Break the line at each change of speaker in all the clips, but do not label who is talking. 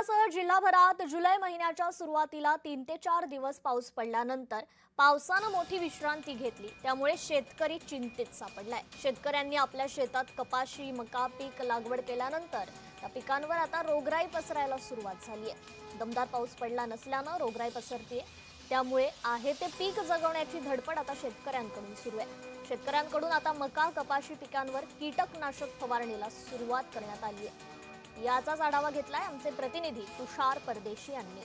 सह जिल्हाभरात जुलै महिन्याच्या सुरुवातीला 3 ते 4 दिवस पाऊस पडल्यानंतर पावसानं मोठी विश्रांती घेतली। त्यामुळे शेतकरी चिंतेत सापडलाय। शेतकऱ्यांनी आपल्या शेतात कपाशी, मका पीक लागवड केल्यानंतर त्या पिकांवर आता रोगराई पसरायला सुरुवात झाली आहे। दमदार पाऊस पडला नसल्यानं रोगराई पसरते। त्यामुळे आहे ते पीक जगवण्याची धडपड आता शेतकऱ्यांकडून सुरू आहे। शेतकऱ्यांकडून आता मका, कपाशी पिकांवर कीटकनाशक फवारणीला सुरुवात करण्यात आली आहे। याचाच आढावा घेतलाय आमचे प्रतिनिधी तुषार परदेशी यांनी।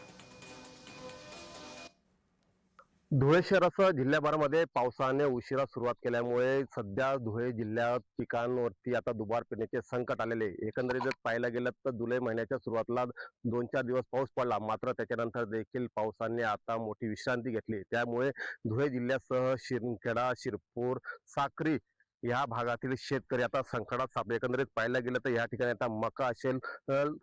धुळे शहरासह जिल्ह्याभरामध्ये पावसाने उशिरा सुरुवात केल्यामुळे सध्या धुळे जिल्ह्यात पिकांवरती आता दुबार पेरण्याचे संकट आलेले। एकंदरीत जर पाहायला गेलं तर जुलै महिन्याच्या सुरुवातीला 2-4 दिवस पाऊस पडला, मात्र त्याच्यानंतर देखील पावसाने आता मोठी विश्रांती घेतली। त्यामुळे धुळे जिल्ह्यासह शिंदखेडा, शिरपूर, साक्री या भागातील शेतकरी आता संकटात सापडले। एकंदरीत पाहायला गेलं तर या ठिकाणी आता मका असेल,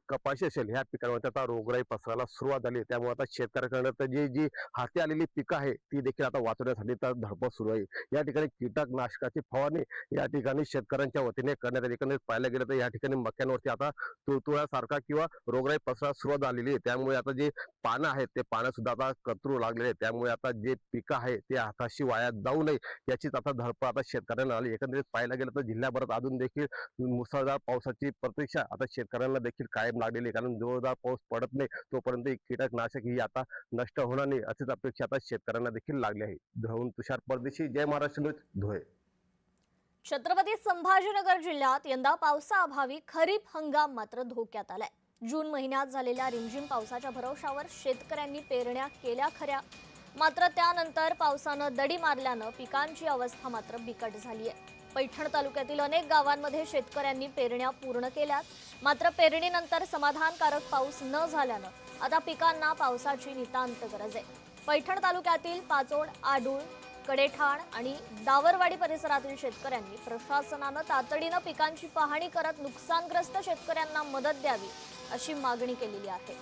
कपाशी असेल, ह्या पिकांवरती आता रोगराई पसरायला सुरुवात झाली। त्यामुळे आता शेतकऱ्यांकडे तर जी हाती आलेली पिकं आहे ती देखील आता वाचवण्यासाठी तर धडपड सुरू आहे। या ठिकाणी कीटकनाशकाची फवारणी या ठिकाणी शेतकऱ्यांच्या वतीने करण्यात आली। एकंदरीत पाहायला गेलं तर या ठिकाणी मक्यांवरती आता तुडतुड्यासारखा किंवा रोगराई पसरायला सुरुवात झालेली आहे। त्यामुळे आता जे पानं आहेत ते पानं सुद्धा आता कतरू लागलेले आहेत। त्यामुळे आता जे पिकं आहे ते हाताशी वाया जाऊ नये याचीच आता धडपड आता शेतकऱ्यांना आली। एकंदरीत पाहायला गेलं तर जिल्ह्याभरात अजून देखील मुसळधार पावसाची प्रतीक्षा आता शेतकऱ्यांना देखील कायम लागलेली आहे। कारण जोरदार पाऊस पडत नाही तोपर्यंत कीटकनाशक ही आता नष्ट होणार नाही अशीच अपेक्षा आता शेतकऱ्यांना देखील लागली आहे। धुळ्याहून तुषार परदेशी, जय महाराष्ट्र न्यूज, धुळे।
छत्रपती संभाजीनगर जिल्ह्यात यंदा पावसाअभावी खरीप हंगाम मात्र धोक्यात आलाय। जून महिन्यात झालेल्या रिमझिम पावसाच्या भरवशावर शेतकऱ्यांनी पेरण्या केल्या खऱ्या, मात्र त्यानंतर पावसानं दडी मारल्यानं पिकांची अवस्था मात्र बिकट झाली आहे। पैठण तालुक्यातील अनेक गावांमध्ये शेतकऱ्यांनी पेरण्या पूर्ण केल्यात, मात्र पेरणीनंतर समाधानकारक पाऊस न झाल्यानं आता पिकांना पावसाची नितांत गरज आहे। पैठण तालुक्यातील पाचोड, आडूळ, कडेठाण आणि दावरवाडी परिसरातील शेतकऱ्यांनी प्रशासनानं तातडीनं पिकांची पाहणी करत नुकसानग्रस्त शेतकऱ्यांना मदत द्यावी अशी मागणी केलेली आहे।